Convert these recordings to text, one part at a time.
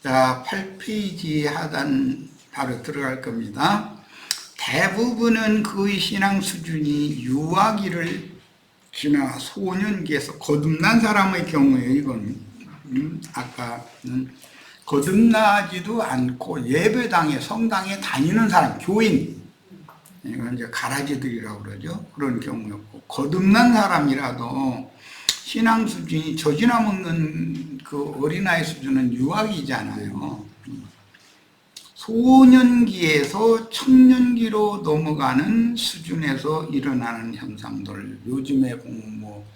자, 8페이지 하단 바로 들어갈 겁니다. 대부분은 그의 신앙 수준이 유아기를 지나 소년기에서 거듭난 사람의 경우에 이건 아까는 거듭나지도 않고 예배당에 성당에 다니는 사람, 교인, 이건 이제 가라지들이라고 그러죠. 그런 경우였고, 거듭난 사람이라도 신앙 수준이 젖이나 먹는 그 어린아이 수준은 유아기잖아요. 소년기에서 청년기로 넘어가는 수준에서 일어나는 현상들, 요즘에 보면 뭐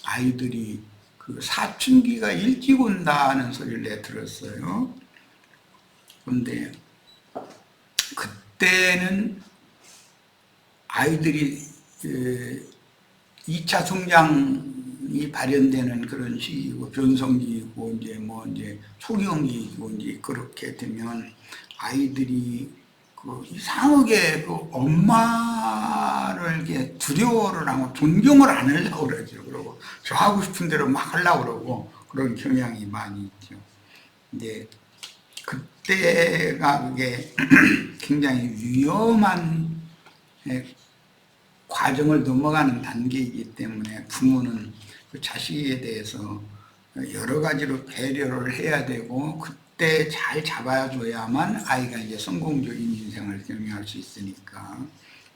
아이들이 그 사춘기가 일찍 온다는 소리를 내 들었어요. 그런데 그때는 아이들이 2차 성장이 발현되는 그런 시기고, 변성기이고, 이제 초경기이고, 이제 그렇게 되면 아이들이 그 이상하게 그 엄마를 이렇게 두려워를 하고 존경을 안 하려고 그러죠. 그러고 저 하고 싶은 대로 막 하려고 그러고 그런 경향이 많이 있죠. 근데 그때가 그게 굉장히 위험한 과정을 넘어가는 단계이기 때문에 부모는 그 자식에 대해서 여러 가지로 배려를 해야 되고, 그때 잘 잡아줘야만 아이가 이제 성공적인 인생을 경영할 수 있으니까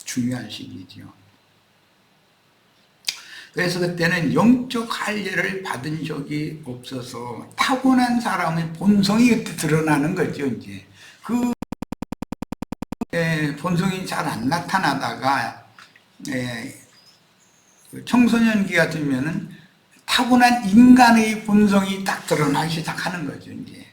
중요한 시기죠. 그래서 그때는 영적 할례를 받은 적이 없어서 타고난 사람의 본성이 그때 드러나는 거죠. 이제 그 본성이 잘 안 나타나다가 청소년기 같으면은 타고난 인간의 본성이 딱 드러나기 시작하는 거죠, 이제.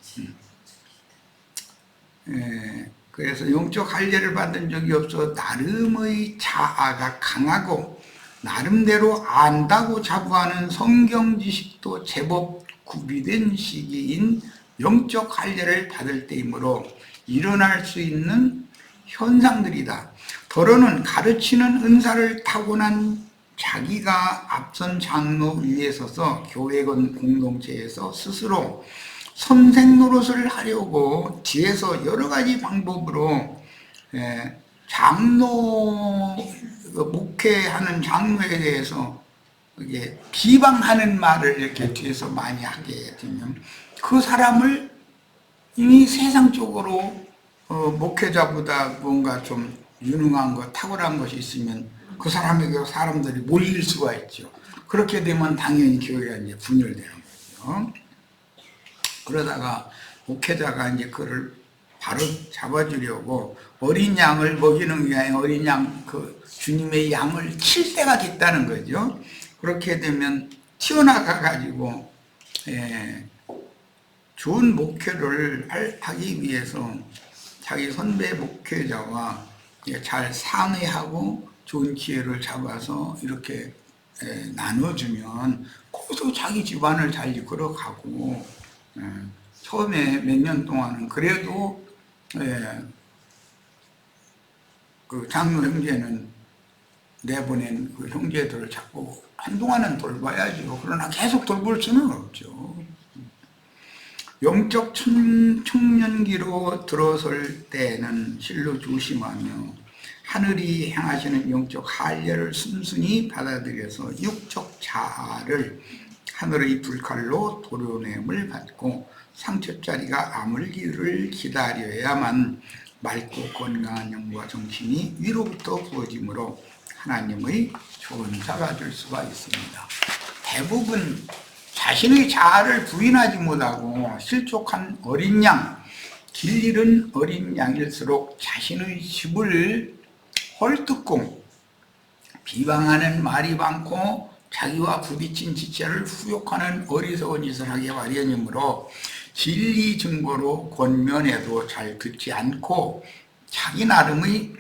그래서 영적 할례를 받은 적이 없어 나름의 자아가 강하고 나름대로 안다고 자부하는 성경 지식도 제법 구비된 시기인 영적 할례를 받을 때이므로 일어날 수 있는 현상들이다. 더러는 가르치는 은사를 타고난 자기가 앞선 장로 위에 서서 교회 공동체에서 스스로 선생 노릇을 하려고 뒤에서 여러 가지 방법으로 장로, 목회하는 장로에 대해서 이게 비방하는 말을 이렇게 뒤에서 많이 하게 되면 그 사람을 이미 세상적으로 목회자보다 뭔가 좀 유능한 것, 탁월한 것이 있으면 그 사람에게 사람들이 몰릴 수가 있죠. 그렇게 되면 당연히 교회가 이제 분열되는 거죠. 그러다가 목회자가 이제 그를 바로 잡아주려고 어린 양을 먹이는 위하여 어린 양, 그 주님의 양을 칠 때가 됐다는 거죠. 그렇게 되면 튀어나가 가지고 좋은 목회를 하기 위해서 자기 선배 목회자와 잘 상의하고 좋은 기회를 잡아서 이렇게 나눠주면 거기서 자기 집안을 잘 이끌어가고, 처음에 몇 년 동안은 그래도 그 장로 형제는 내보낸 그 형제들을 자꾸 한동안은 돌봐야죠. 그러나 계속 돌볼 수는 없죠. 영적 청년기로 들어설 때는 실로 조심하며 하늘이 행하시는 영적 할례를 순순히 받아들여서 육적 자아를 하늘의 불칼로 도려냄을 받고 상처자리가 아물기를 기다려야만 맑고 건강한 영과 정신이 위로부터 부어지므로 하나님의 전사가 될 수가 있습니다. 대부분 자신의 자아를 부인하지 못하고 실족한 어린 양, 길 잃은 어린 양일수록 자신의 집을 헐뜯고 비방하는 말이 많고 자기와 부딪힌 지체를 후욕하는 어리석은 짓을 하기 마련이므로 진리 증거로 권면해도 잘 듣지 않고 자기 나름의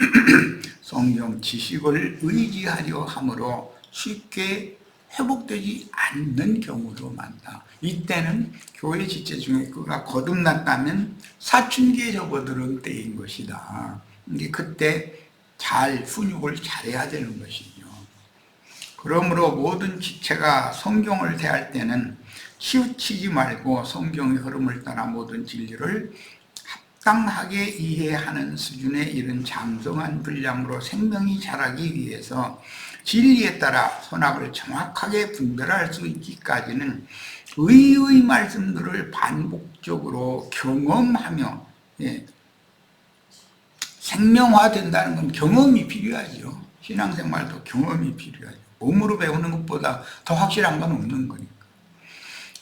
성경 지식을 의지하려 하므로 쉽게 회복되지 않는 경우도 많다. 이때는 교회 지체 중에 그가 거듭났다면 사춘기에 접어드는 때인 것이다. 그때 잘 훈육을 잘해야 되는 것이죠. 그러므로 모든 지체가 성경을 대할 때는 치우치지 말고 성경의 흐름을 따라 모든 진리를 합당하게 이해하는 수준에 이른 장성한 분량으로 생명이 자라기 위해서 진리에 따라 선악을 정확하게 분별할 수 있기까지는 의의 말씀들을 반복적으로 경험하며 생명화된다는 건 경험이 필요하죠. 신앙생활도 경험이 필요하죠. 몸으로 배우는 것보다 더 확실한 건 없는 거니까.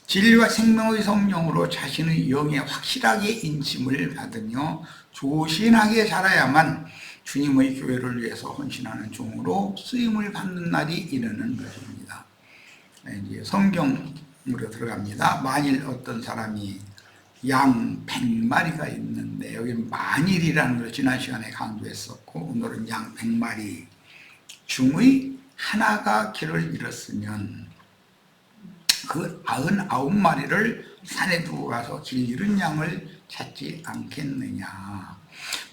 진리와 생명의 성령으로 자신의 영에 확실하게 인침을 받으며 조신하게 자라야만 주님의 교회를 위해서 헌신하는 종으로 쓰임을 받는 날이 이르는 것입니다. 이제 성경으로 들어갑니다. 만일 어떤 사람이 양 100마리가 있는데, 여기 만일이라는 걸 지난 시간에 강조했었고, 오늘은 양 100마리 중의 하나가 길을 잃었으면 그 99마리를 산에 두고 가서 길 잃은 양을 찾지 않겠느냐.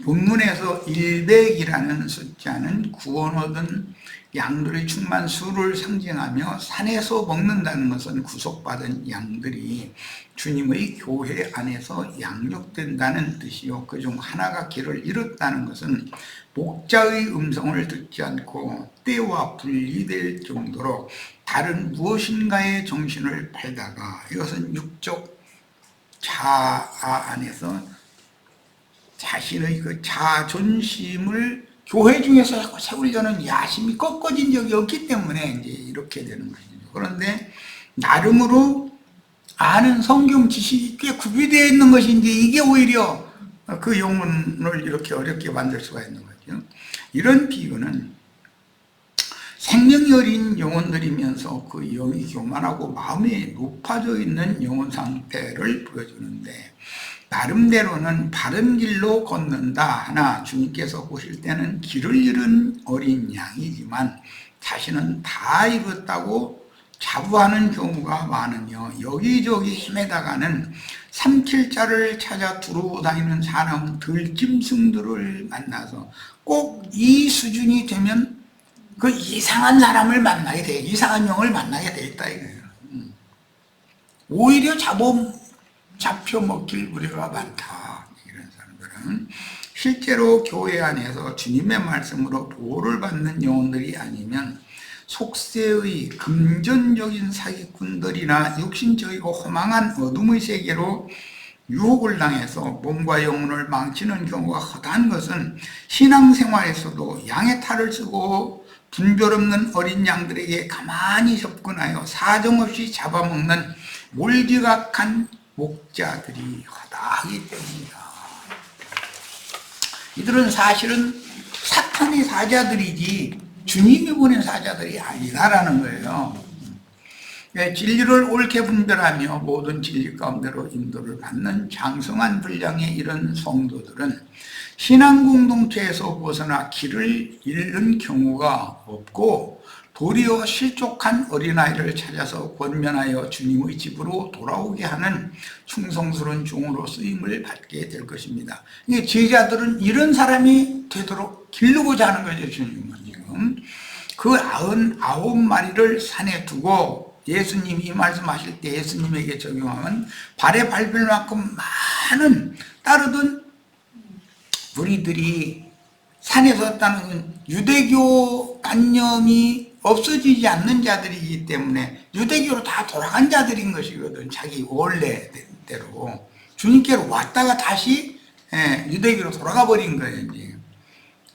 본문에서 100이라는 숫자는 구원 얻은 양들의 충만 수를 상징하며, 산에서 먹는다는 것은 구속받은 양들이 주님의 교회 안에서 양육된다는 뜻이요, 그중 하나가 길을 잃었다는 것은 목자의 음성을 듣지 않고 때와 분리될 정도로 다른 무엇인가의 정신을 팔다가, 이것은 육적 자아 안에서 자신의 그 자존심을 교회 중에서 세우려는 야심이 꺾어진 적이 없기 때문에 이제 이렇게 되는 것이죠. 그런데 나름으로 아는 성경 지식이 꽤 구비되어 있는 것인지, 이게 오히려 그 영혼을 이렇게 어렵게 만들 수가 있는 거죠. 이런 비유는 생명이 어린 영혼들이면서 그 영이 교만하고 마음이 높아져 있는 영혼 상태를 보여주는데, 나름대로는 바른 길로 걷는다 하나 주님께서 보실 때는 길을 잃은 어린 양이지만 자신은 다 잃었다고 자부하는 경우가 많으며, 여기저기 헤매다가는 삼킬 자를 찾아 두루 다니는 사람 들짐승들을 만나서 꼭 이 수준이 되면 그 이상한 사람을 만나게 돼, 이상한 영을 만나게 돼 있다 이거예요. 오히려 잡혀 먹힐 우려가 많다. 이런 사람들은 실제로 교회 안에서 주님의 말씀으로 보호를 받는 영혼들이 아니면 속세의 금전적인 사기꾼들이나 육신적이고 허망한 어둠의 세계로 유혹을 당해서 몸과 영혼을 망치는 경우가 허다한 것은, 신앙생활에서도 양의 탈을 쓰고 분별 없는 어린 양들에게 가만히 접근하여 사정없이 잡아먹는 몰지각한 목자들이 허다하기 때문이다. 이들은 사실은 사탄의 사자들이지 주님이 보낸 사자들이 아니다라는 거예요. 진리를 옳게 분별하며 모든 진리 가운데로 인도를 받는 장성한 분량의 이런 성도들은 신앙 공동체에서 벗어나 길을 잃는 경우가 없고, 도리어 실족한 어린아이를 찾아서 권면하여 주님의 집으로 돌아오게 하는 충성스러운 종으로 쓰임을 받게 될 것입니다. 제자들은 이런 사람이 되도록 기르고자 하는 거죠. 주님은 지금 그 99마리를 산에 두고, 예수님이 말씀하실 때 예수님에게 적용하면 발에 밟힐 만큼 많은 따르던 무리들이 산에 섰다는 건 유대교 관념이 없어지지 않는 자들이기 때문에 유대교로 다 돌아간 자들인 것이거든. 자기 원래대로 주님께로 왔다가 다시 유대교로 돌아가 버린 거예요.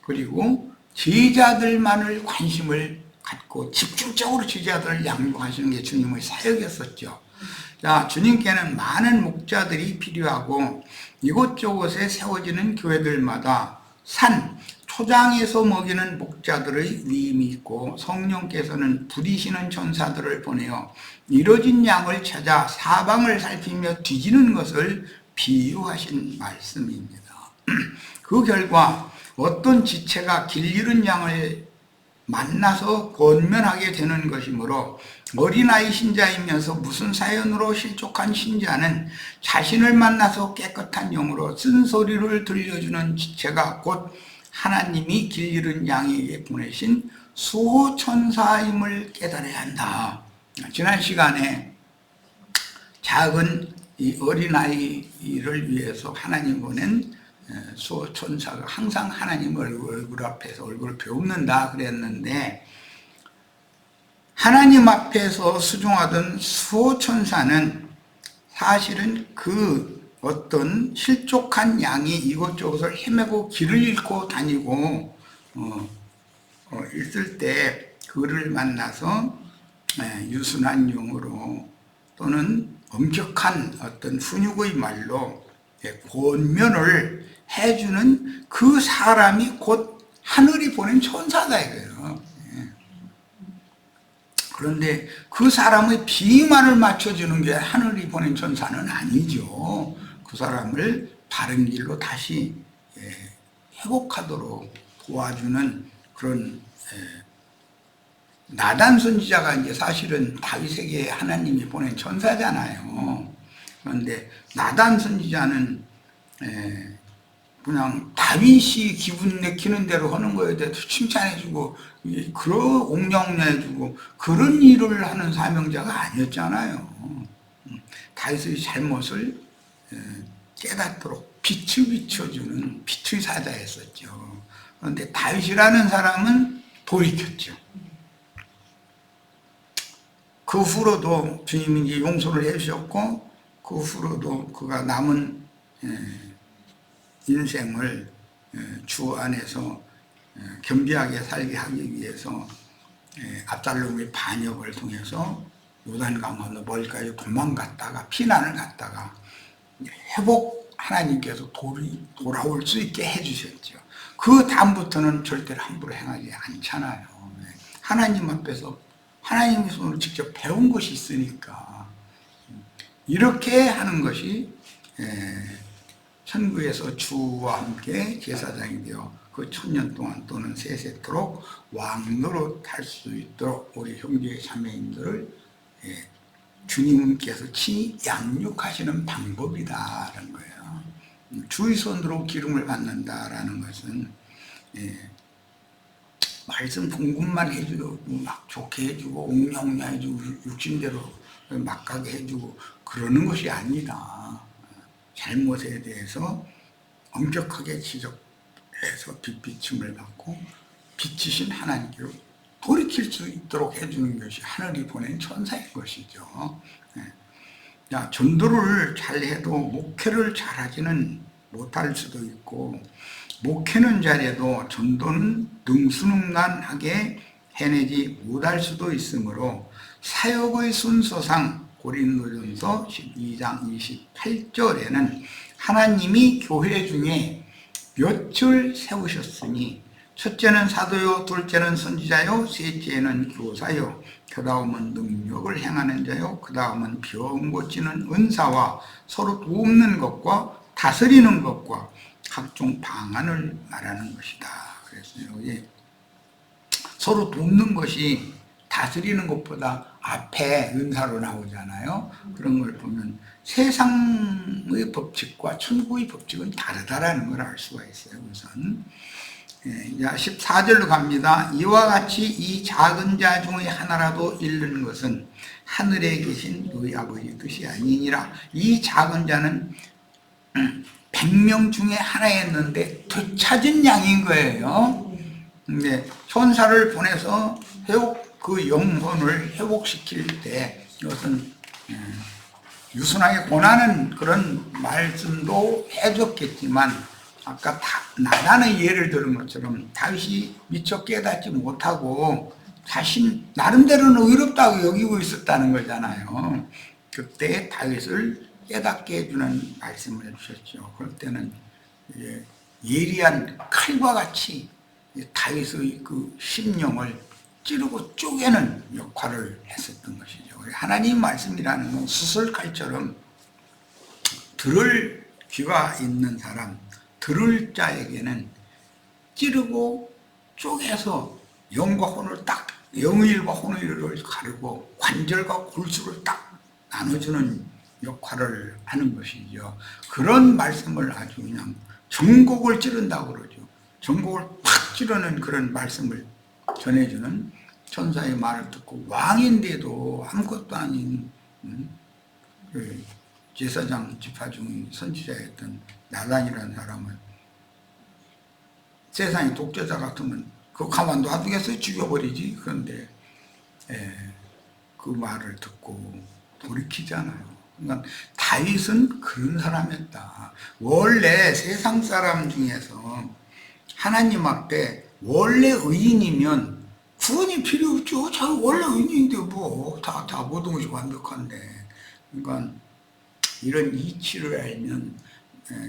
그리고 제자들만을 관심을 갖고 집중적으로 제자들을 양육하시는 게 주님의 사역이었었죠. 자, 주님께는 많은 목자들이 필요하고, 이곳저곳에 세워지는 교회들마다 산, 초장에서 먹이는 목자들의 위임이 있고, 성령께서는 부리시는 천사들을 보내어 이뤄진 양을 찾아 사방을 살피며 뒤지는 것을 비유하신 말씀입니다. 그 결과 어떤 지체가 길 잃은 양을 만나서 권면하게 되는 것이므로, 어린아이 신자이면서 무슨 사연으로 실족한 신자는 자신을 만나서 깨끗한 영으로 쓴소리를 들려주는 지체가 곧 하나님이 길 잃은 양에게 보내신 수호천사임을 깨달아야 한다. 지난 시간에 작은 이 어린아이를 위해서 하나님 보낸 수호천사가 항상 하나님 얼굴 앞에서 얼굴을 배웁는다 그랬는데, 하나님 앞에서 수종하던 수호천사는 사실은 그 어떤 실족한 양이 이곳저곳을 헤매고 길을 잃고 다니고 있을 때 그를 만나서 유순한 용어로 또는 엄격한 어떤 훈육의 말로 권면을 해주는 그 사람이 곧 하늘이 보낸 천사다 이거예요. 그런데 그 사람의 비만을 맞춰주는 게 하늘이 보낸 천사는 아니죠. 그 사람을 바른 길로 다시 회복하도록 도와주는 그런 나단 선지자가 이제 사실은 다윗에게 하나님이 보낸 천사잖아요. 그런데 나단 선지자는 그냥 다윗이 기분 내키는 대로 하는 거에 대해서 칭찬해주고 그런 옹려해주고 그런 일을 하는 사명자가 아니었잖아요. 다윗의 잘못을 깨닫도록 빛을 비춰주는 빛의 사자였었죠. 그런데 다윗이라는 사람은 돌이켰죠. 그 후로도 주님이 이제 용서를 해주셨고, 그 후로도 그가 남은 인생을 주 안에서 겸비하게 살게 하기 위해서 압살롬의 반역을 통해서 요단강 건너 멀리까지 도망갔다가 피난을 갔다가 회복 하나님께서 돌아올 수 있게 해주셨죠. 그 다음부터는 절대로 함부로 행하지 않잖아요. 하나님 앞에서 하나님의 손으로 직접 배운 것이 있으니까 이렇게 하는 것이 천국에서 주와 함께 제사장이 되어 그 1000년 동안 또는 세세토록 왕노릇할 수 있도록 우리 형제 자매님들을 주님께서 친히 양육하시는 방법이다라는 거예요. 주의 손으로 기름을 받는다라는 것은 말씀 공급만 해주고 막 좋게 해주고 옹냐옹냐 해주고 육신대로 막 가게 해주고 그러는 것이 아니라 잘못에 대해서 엄격하게 지적해서 빛비침을 받고 빛이신 하나님께로 돌이킬 수 있도록 해주는 것이 하늘이 보낸 천사인 것이죠. 자, 전도를 잘해도 목회를 잘하지는 못할 수도 있고, 목회는 잘해도 전도는 능수능란하게 해내지 못할 수도 있으므로 사역의 순서상 고린도전서 12장 28절에는 하나님이 교회 중에 몇을 세우셨으니 첫째는 사도요, 둘째는 선지자요, 셋째는 교사요, 그 다음은 능력을 행하는 자요, 그 다음은 병 고치는 은사와 서로 돕는 것과 다스리는 것과 각종 방안을 말하는 것이다. 그래서 여기 서로 돕는 것이 다스리는 것보다 앞에 은사로 나오잖아요. 그런 걸 보면 세상의 법칙과 천국의 법칙은 다르다라는 걸 알 수가 있어요. 우선 14절로 갑니다. 이와 같이 이 작은 자 중의 하나라도 잃는 것은 하늘에 계신 너희 아버지 뜻이 아니니라. 이 작은 자는 100명 중에 하나였는데 되찾은 양인 거예요. 근데 천사를 보내서 그 영혼을 회복시킬 때 이것은 유순하게 권하는 그런 말씀도 해줬겠지만, 아까 나단의 예를 들은 것처럼 다윗이 미처 깨닫지 못하고 자신 나름대로는 의롭다고 여기고 있었다는 거잖아요. 그때 다윗을 깨닫게 해주는 말씀을 해주셨죠. 그럴 때는 예리한 칼과 같이 다윗의 그 심령을 찌르고 쪼개는 역할을 했었던 것이죠. 하나님 말씀이라는 건 수술칼처럼 들을 귀가 있는 사람, 들을 자에게는 찌르고 쪼개서 영과 혼을 딱, 영의 일과 혼의 일을 가르고 관절과 골수를 딱 나눠주는 역할을 하는 것이죠. 그런 말씀을 아주 그냥 전곡을 찌른다고 그러죠. 전곡을 팍 찌르는 그런 말씀을 전해주는 천사의 말을 듣고 왕인데도 아무것도 아닌 그 제사장 지파 중 선지자였던 나단이라는 사람을 세상에 독재자 같으면 그거 가만 놔두겠어요? 죽여버리지. 그런데 그 말을 듣고 돌이키잖아요. 그러니까 다윗은 그런 사람이었다. 원래 세상 사람 중에서 하나님 앞에 원래 의인이면 구원이 필요 없죠. 자 원래 의인인데 뭐 다 모든 것이 완벽한데. 그러니까 이런 이치를 알면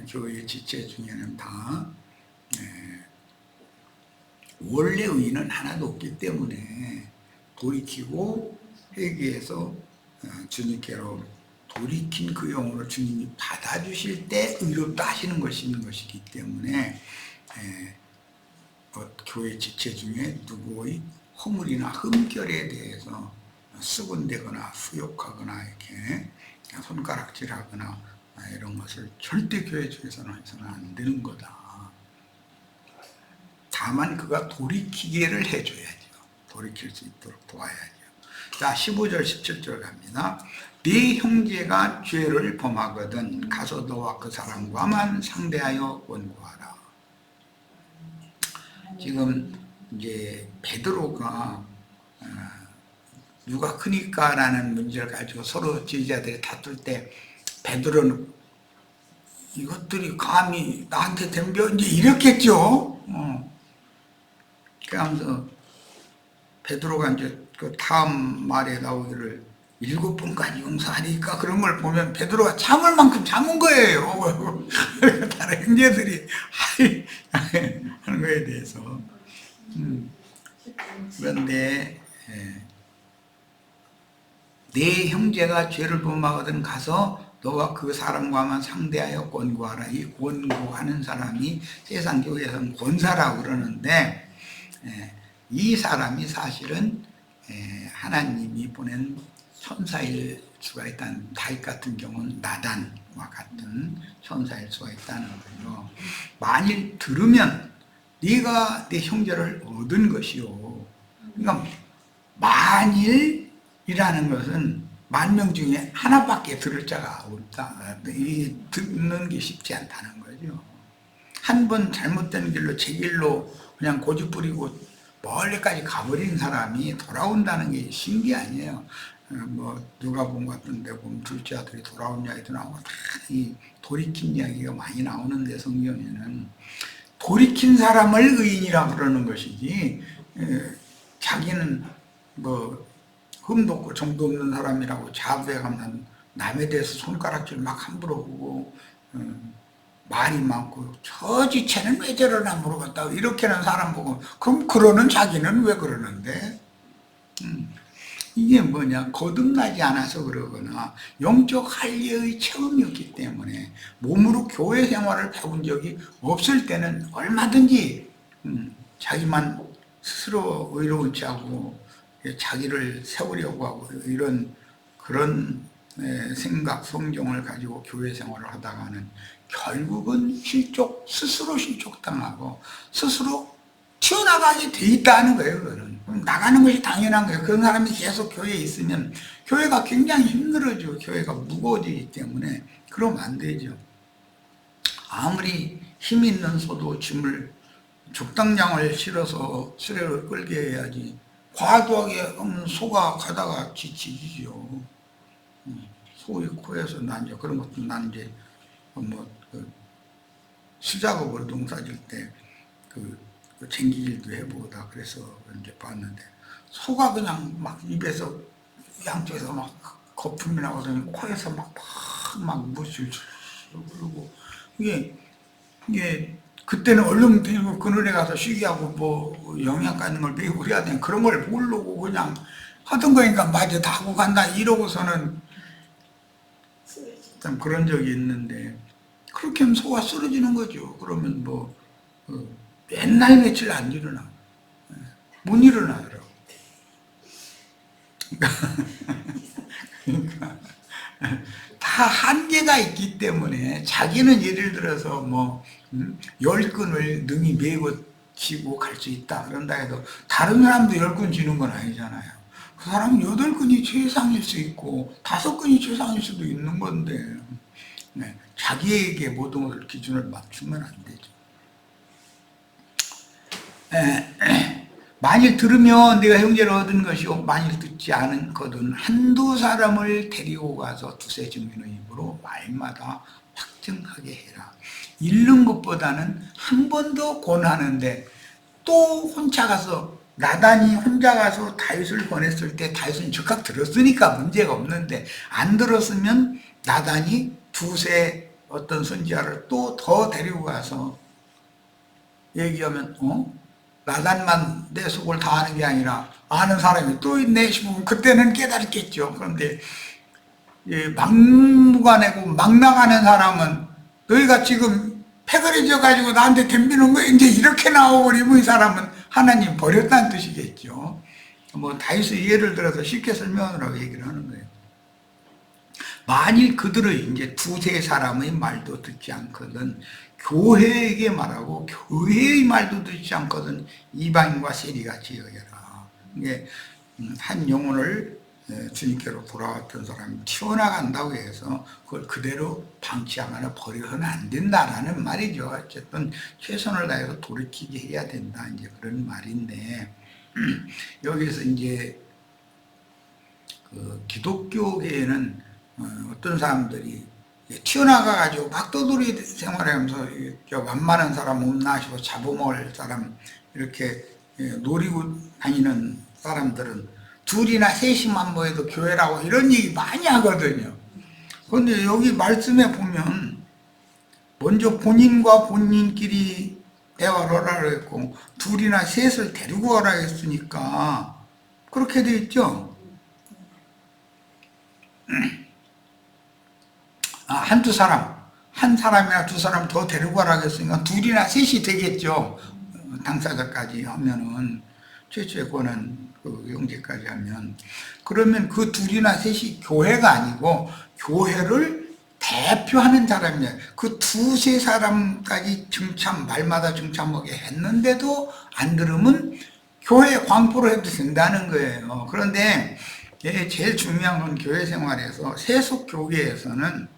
교회 지체 중에는 다 원래 의인은 하나도 없기 때문에 돌이키고 회개해서 주님께로 돌이킨 그 영혼을 주님이 받아주실 때 의롭다 하시는 것이 있는 것이기 때문에 교회 지체 중에 누구의 허물이나 흠결에 대해서 수군대거나 후욕하거나 이렇게 손가락질하거나 이런 것을 절대 교회 쪽에서는 해서는 안 되는 거다. 다만 그가 돌이키기를 해줘야죠. 돌이킬 수 있도록 도와야죠. 자, 15절 17절 갑니다. 네 형제가 죄를 범하거든 가서 너와 그 사람과만 상대하여 원고하라. 지금 이제 베드로가 누가 크니까라는 문제를 가지고 서로 지지자들이 다툴 때 베드로는 이것들이 감히 나한테 덤벼 이제 이랬겠죠. 그러면서 베드로가 이제 그 다음 말에 나오기를 7번까지 용서하니까 그런 걸 보면 베드로가 참을 만큼 참은 거예요. 다른 형제들이 하는 거에 대해서. 그런데 네 형제가 죄를 범하거든 가서 너와 그 사람과만 상대하여 권고하라. 이 권고하는 사람이 세상 교회에서는 권사라고 그러는데 이 사람이 사실은 하나님이 보낸 천사일 수가 있다는, 다윗 같은 경우는 나단과 같은 천사일 수가 있다는 거죠. 만일 들으면 네가 내 형제를 얻은 것이요. 그러니까 만일이라는 것은 10,000명 중에 하나밖에 들을 자가 없다. 이 듣는 게 쉽지 않다는 거죠. 한 번 잘못된 길로 제 길로 그냥 고집 부리고 멀리까지 가버린 사람이 돌아온다는 게 쉬운 게 아니에요. 뭐 누가 본 것 같은데 보면 둘째 아들이 돌아온 이야기도 나오고 다 이 돌이킨 이야기가 많이 나오는데 성경에는 돌이킨 사람을 의인이라고 그러는 것이지 자기는 뭐 흠도 없고 정도 없는 사람이라고 자부해가면 남에 대해서 손가락질 막 함부로 하고 말이 많고 저 지체는 왜 저러나 물어봤다고 이렇게 하는 사람 보고 그럼 그러는 자기는 왜 그러는데 이게 뭐냐, 거듭나지 않아서 그러거나 영적 할례의 체험이 없기 때문에 몸으로 교회 생활을 배운 적이 없을 때는 얼마든지 자기만 스스로 의로운 척하고 자기를 세우려고 하고 이런 그런 생각, 성정을 가지고 교회 생활을 하다가는 결국은 스스로 실족당하고 스스로 튀어나가게 돼 있다는 거예요. 그거는 나가는 것이 당연한 거예요. 그런 사람이 계속 교회에 있으면 교회가 굉장히 힘들어지고 교회가 무거워지기 때문에 그러면 안 되죠. 아무리 힘 있는 소도 짐을 적당량을 실어서 수레를 끌게 해야지 과도하게 하면 소가 가다가 지치죠. 소의 코에서 난 이제 그런 것도 난 이제 수작업으로 농사질 때 그 쟁기질도 해보다 그래서 이제 봤는데 소가 그냥 막 입에서 양쪽에서 막 거품이 나거든요. 코에서 막 물질 흐르고 이게 그때는 얼른 그늘에 가서 쉬게 하고 뭐 영양가 있는 걸 먹이고 그래야 되는 그런 걸 모르고 그냥 하던 거니까 맞아 다 하고 간다 이러고서는 참 그런 적이 있는데 그렇게 하면 소가 쓰러지는 거죠. 그러면 뭐 맨날 며칠 안 일어나. 못 일어나더라고. 그러니까 다 한계가 있기 때문에 자기는 예를 들어서 뭐 10근을 능히 메고 지고 갈 수 있다 그런다 해도 다른 사람도 10근 지는 건 아니잖아요. 그 사람은 8근이 최상일 수 있고 5근이 최상일 수도 있는 건데, 네, 자기에게 모든 것을 기준을 맞추면 안 되죠. 만일 들으면 내가 형제를 얻은 것이요, 만일 듣지 않거든 한두 사람을 데리고 가서 두세 증인의 입으로 말마다 확증하게 해라. 읽는 것보다는 한 번 더 권하는데, 또 혼자 가서, 나단이 혼자 가서 다윗을 보냈을 때 다윗은 즉각 들었으니까 문제가 없는데, 안 들었으면 나단이 두세 어떤 선지자를 또 더 데리고 가서 얘기하면 나단만 내 속을 다 아는 게 아니라 아는 사람이 또 있네 싶으면 그때는 깨달겠죠. 그런데 막무가내고 막 나가는 사람은, 너희가 지금 패거리져 가지고 나한테 덤비는 거 이제 이렇게 나오버리면 이 사람은 하나님 버렸다는 뜻이겠죠. 뭐 다윗의 예를 들어서 쉽게 설명하라고 얘기를 하는 거예요. 만일 그들의 이제 두세 사람의 말도 듣지 않거든 교회에게 말하고, 교회의 말도 듣지 않거든 이방인과 세리같이 여겨라. 이게 한 영혼을 주님께로 돌아왔던 사람이 튀어나간다고 해서 그걸 그대로 방치하거나 버려서는 안 된다라는 말이죠. 어쨌든 최선을 다해서 돌이키게 해야 된다, 이제 그런 말인데, 여기서 이제 그 기독교계에는 어떤 사람들이 튀어나가가지고 막 떠돌이 생활하면서 만만한 사람 없나 싶어 잡아먹을 사람 이렇게 노리고 다니는 사람들은 둘이나 셋이만 모여도 교회라고 이런 얘기 많이 하거든요. 그런데 여기 말씀에 보면 먼저 본인과 본인끼리 대화를 하라 그랬고 둘이나 셋을 데리고 가라 했으니까 그렇게 돼 있죠. 한두 사람, 한 사람이나 두 사람 더 데리고 가라 했으니까 둘이나 셋이 되겠죠. 당사자까지 하면은, 최초의 권한 그 영제까지 하면. 그러면 그 둘이나 셋이 교회가 아니고 교회를 대표하는 사람이야. 그 두세 사람까지 증참, 말마다 증참하게 했는데도 안 들으면 교회 광포로 해도 된다는 거예요. 그런데 제일 중요한 건 교회 생활에서, 세속 교계에서는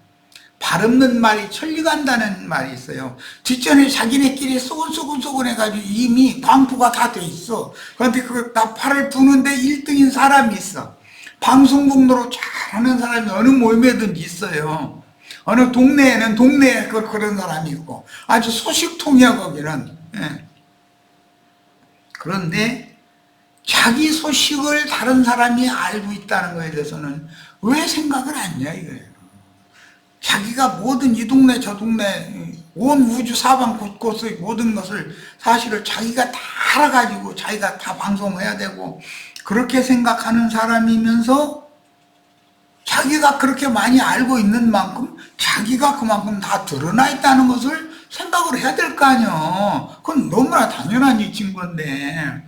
발 없는 말이 천리간다는 말이 있어요. 뒷전에 자기네끼리 쏘글쏘글 해가지고 이미 광포가 다 돼 있어. 그런데 그 나팔을 부는데 1등인 사람이 있어. 방송국으로 잘하는 사람이 어느 모임에든지 있어요. 어느 동네에는 동네에 그런 사람이 있고 아주 소식통이야 거기는. 그런데 자기 소식을 다른 사람이 알고 있다는 것에 대해서는 왜 생각을 안 해 이거예요. 자기가 모든 이 동네 저 동네 온 우주 사방 곳곳의 모든 것을 사실을 자기가 다 알아가지고 자기가 다 방송해야 되고 그렇게 생각하는 사람이면서, 자기가 그렇게 많이 알고 있는 만큼 자기가 그만큼 다 드러나 있다는 것을 생각을 해야 될 거 아니야. 그건 너무나 당연한 이치인 건데,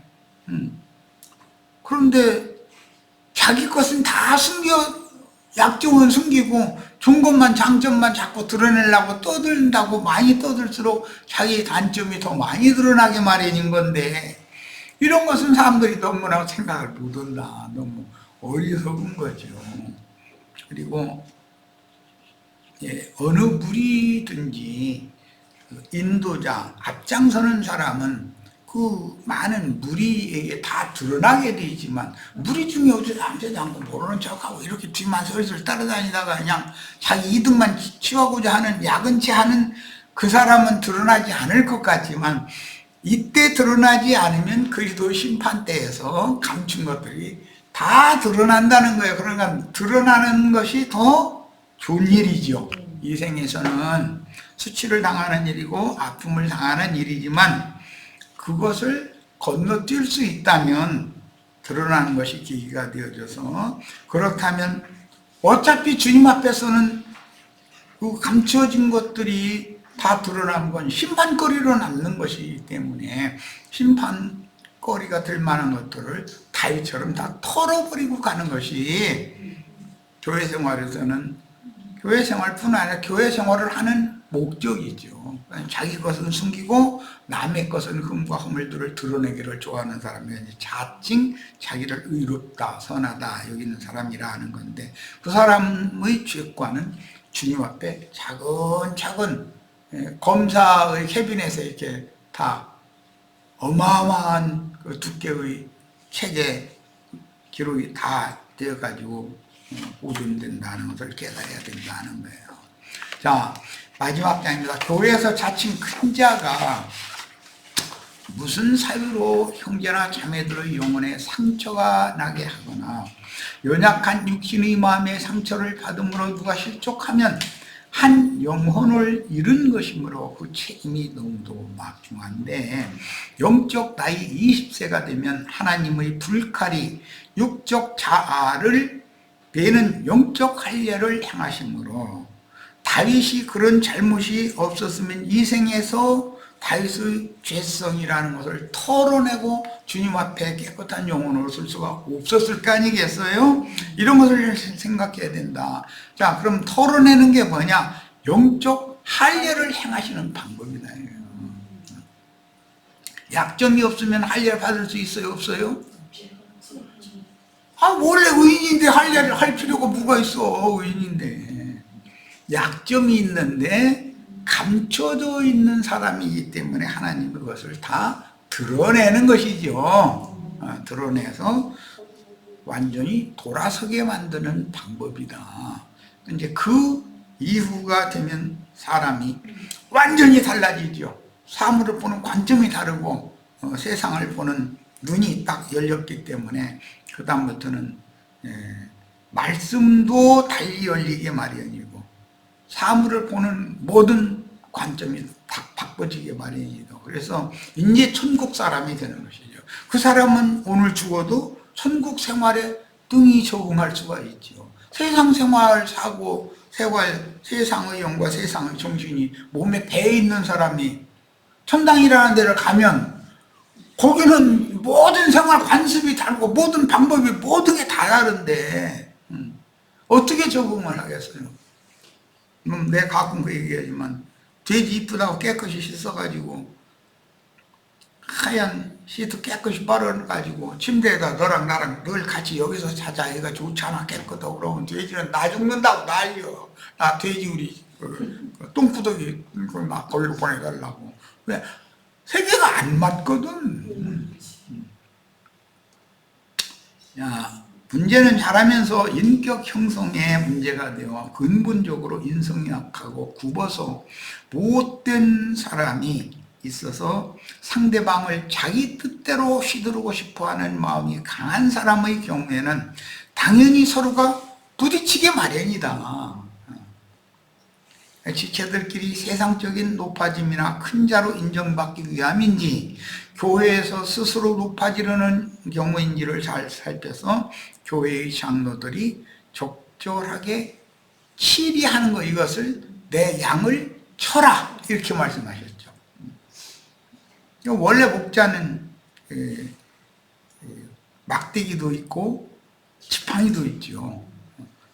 그런데 자기 것은 다 숨겨, 약점은 숨기고 좋은 것만, 장점만 자꾸 드러내려고 떠든다고, 많이 떠들수록 자기 단점이 더 많이 드러나게 마련인 건데, 이런 것은 사람들이 너무나 생각을 못한다. 너무 어리석은 거죠. 그리고 어느 무리든지 인도자, 앞장서는 사람은 그 많은 무리에게 다 드러나게 되지만, 무리 중에 어디 남자지 않고 모르는 척하고 이렇게 뒤만 슬슬 따라다니다가 그냥 자기 이득만 취하고자 하는, 야근치 하는 그 사람은 드러나지 않을 것 같지만, 이때 드러나지 않으면 그리스도 심판대에서 감춘 것들이 다 드러난다는 거예요. 그러니까 드러나는 것이 더 좋은 일이죠. 이 생에서는 수치를 당하는 일이고 아픔을 당하는 일이지만, 그것을 건너뛸 수 있다면 드러나는 것이 계기가 되어져서, 그렇다면 어차피 주님 앞에서는 그 감춰진 것들이 다 드러난 건 심판거리로 남는 것이기 때문에, 심판거리가 될 만한 것들을 다윗처럼 다 털어버리고 가는 것이 교회 생활에서는, 교회 생활뿐 아니라 교회 생활을 하는 목적이죠. 자기 것은 숨기고 남의 것은 흠과 허물들을 드러내기를 좋아하는 사람이 자칭 자기를 의롭다, 선하다 여기는 사람이라 하는 건데, 그 사람의 죄과는 주님 앞에 차근차근 검사의 캐비넷에 이렇게 다 어마어마한 그 두께의 책에 기록이 다 되어가지고 보존된다는 것을 깨달아야 된다는 거예요. 자, 마지막 장입니다. 교회에서 자칭 큰 자가 무슨 사유로 형제나 자매들의 영혼에 상처가 나게 하거나 연약한 육신의 마음에 상처를 받음으로 누가 실족하면 한 영혼을 잃은 것이므로 그 책임이 너무도 막중한데, 영적 나이 20세가 되면 하나님의 불칼이 육적 자아를 베는 영적 할례를 행하시므로, 다윗이 그런 잘못이 없었으면 이 생에서 다윗의 죄성이라는 것을 털어내고 주님 앞에 깨끗한 영혼으로 쓸 수가 없었을 거 아니겠어요? 이런 것을 생각해야 된다. 자, 그럼 털어내는 게 뭐냐? 영적 할례를 행하시는 방법이다. 약점이 없으면 할례를 받을 수 있어요? 없어요? 원래 의인인데 할례를 할 필요가 뭐가 있어? 의인인데. 약점이 있는데 감춰져 있는 사람이기 때문에 하나님 그것을 다 드러내는 것이죠. 드러내서 완전히 돌아서게 만드는 방법이다. 이제 그 이후가 되면 사람이 완전히 달라지죠. 사물을 보는 관점이 다르고 세상을 보는 눈이 딱 열렸기 때문에 그 다음부터는 말씀도 달리 열리게 마련이고 사물을 보는 모든 관점이 다 바꿔지게 마련이죠. 그래서 이제 천국 사람이 되는 것이죠. 그 사람은 오늘 죽어도 천국 생활에 등이 적응할 수가 있죠. 세상 생활 사고 세상의 영과 세상의 정신이 몸에 배에 있는 사람이 천당이라는 데를 가면 거기는 모든 생활 관습이 다르고 모든 방법이 모든 게 다 다른데 어떻게 적응을 하겠어요? 내가 가끔 그 얘기하지만 돼지 이쁘다고 깨끗이 씻어가지고 하얀 시트 깨끗이 빨아가지고 침대에다 너랑 나랑 늘 같이 여기서 자자 해가 좋잖아 깨끗하고. 그러면 돼지는 나 죽는다고 난리여. 나 돼지 우리 똥구덩이 막 거기로 보내달라고. 왜? 세계가 안 맞거든. 야, 문제는 자라면서 인격 형성에 문제가 되어 근본적으로 인성이 약하고 굽어서 못된 사람이 있어서 상대방을 자기 뜻대로 휘두르고 싶어하는 마음이 강한 사람의 경우에는 당연히 서로가 부딪히게 마련이다. 지체들끼리 세상적인 높아짐이나 큰 자로 인정받기 위함인지 교회에서 스스로 높아지려는 경우인지를 잘 살펴서 교회의 장로들이 적절하게 치리하는 거, 이것을 내 양을 쳐라 이렇게 말씀하셨죠. 원래 목자는 막대기도 있고 지팡이도 있죠.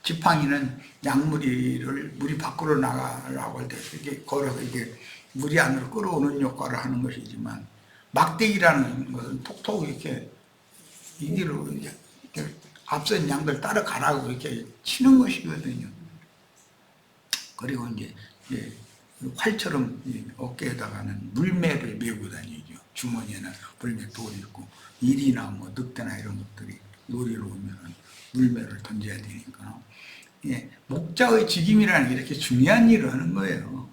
지팡이는 양무리를 물이 밖으로 나가라고 할 때 이렇게 걸어서 이게 물이 안으로 끌어오는 역할을 하는 것이지만, 막대기라는 것은 톡톡 이렇게 이 길로 이렇게 앞선 양들 따라가라고 이렇게 치는 것이거든요. 그리고 이제 활처럼 어깨에다가는 물매를 메고 다니죠. 주머니에는 물매 돌이 있고, 일이나 뭐 늑대나 이런 것들이 놀이로 오면 물매를 던져야 되니까. 목자의 직임이라는 게 이렇게 중요한 일을 하는 거예요.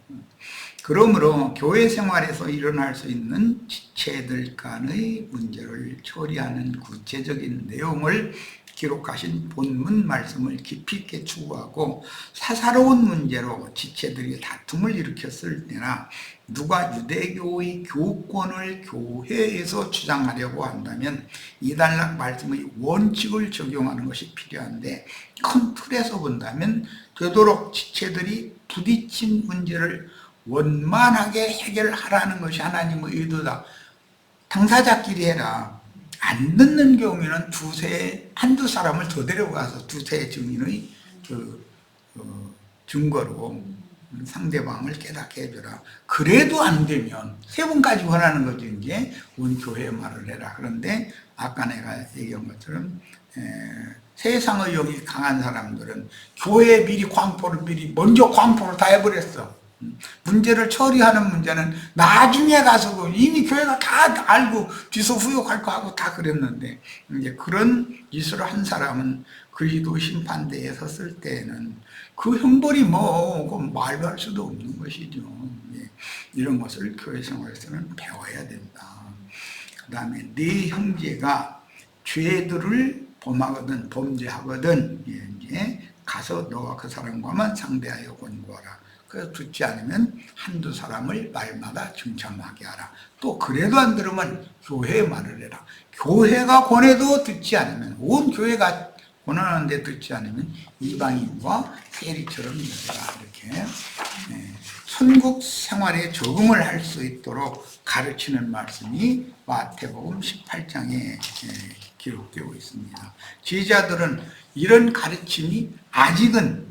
그러므로 교회 생활에서 일어날 수 있는 지체들 간의 문제를 처리하는 구체적인 내용을 기록하신 본문 말씀을 깊이 있게 추구하고, 사사로운 문제로 지체들이 다툼을 일으켰을 때나 누가 유대교의 교권을 교회에서 주장하려고 한다면 이단락 말씀의 원칙을 적용하는 것이 필요한데, 큰 틀에서 본다면 되도록 지체들이 부딪힌 문제를 원만하게 해결하라는 것이 하나님의 의도다. 당사자끼리 해라. 안 듣는 경우에는 한두 사람을 더 데려가서 두세 증인의 증거로 상대방을 깨닫게 해주라. 그래도 안 되면 세 번까지 권하는 거죠. 이제 온 교회에 말을 해라. 그런데 아까 내가 얘기한 것처럼 세상의 영이 강한 사람들은 교회에 미리 광포를 먼저 광포를 다 해버렸어. 문제를 처리하는 문제는 나중에 가서 이미 교회가 다 알고 뒤서 후욕할 거 하고 다 그랬는데, 이제 그런 짓을 한 사람은 그리스도 심판대에 섰을 때에는 그 형벌이 말도 할 수도 없는 것이죠. 이런 것을 교회 생활에서는 배워야 된다. 그 다음에 네 형제가 죄들을 범하거든 범죄하거든 이제 가서 너와 그 사람과만 상대하여 권고하라. 그래서 듣지 않으면 한두 사람을 말마다 중참하게 하라. 또 그래도 안 들으면 교회에 말을 해라. 교회가 권해도 듣지 않으면, 온 교회가 권하는데 듣지 않으면 이방인과 세리처럼 되라. 이렇게 천국 생활에 적응을 할 수 있도록 가르치는 말씀이 마태복음 18장에 기록되고 있습니다. 제자들은 이런 가르침이 아직은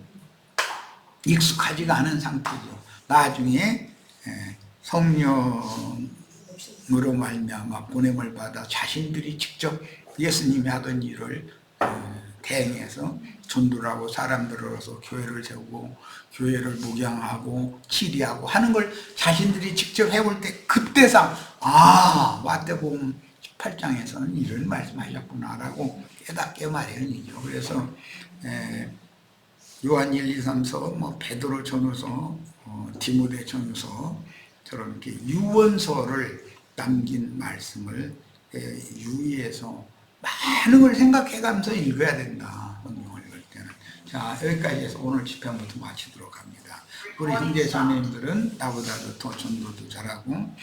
익숙하지가 않은 상태죠. 나중에 성령으로 말미암아 보냄을 받아 자신들이 직접 예수님이 하던 일을 대행해서 전도를 하고 사람들을 얻어서 교회를 세우고 교회를 목양하고 치리하고 하는 걸 자신들이 직접 해볼 때 그때상 마태복음 18장에서는 이런 말씀하셨구나라고 깨닫게 마련이죠. 그래서 요한 1, 2, 3서, 베드로 전후서, 디모데 전후서처럼 이렇게 유언서를 남긴 말씀을 유의해서 많은 걸 생각해가면서 읽어야 된다. 성경을 읽을 때는. 자, 여기까지 해서 오늘 집회 모두 마치도록 합니다. 우리 형제 자매님들은 나보다도 더 전도도 잘하고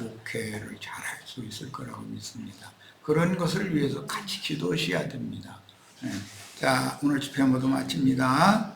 목회를 잘할 수 있을 거라고 믿습니다. 그런 것을 위해서 같이 기도하셔야 됩니다. 자, 오늘 집회 모두 마칩니다.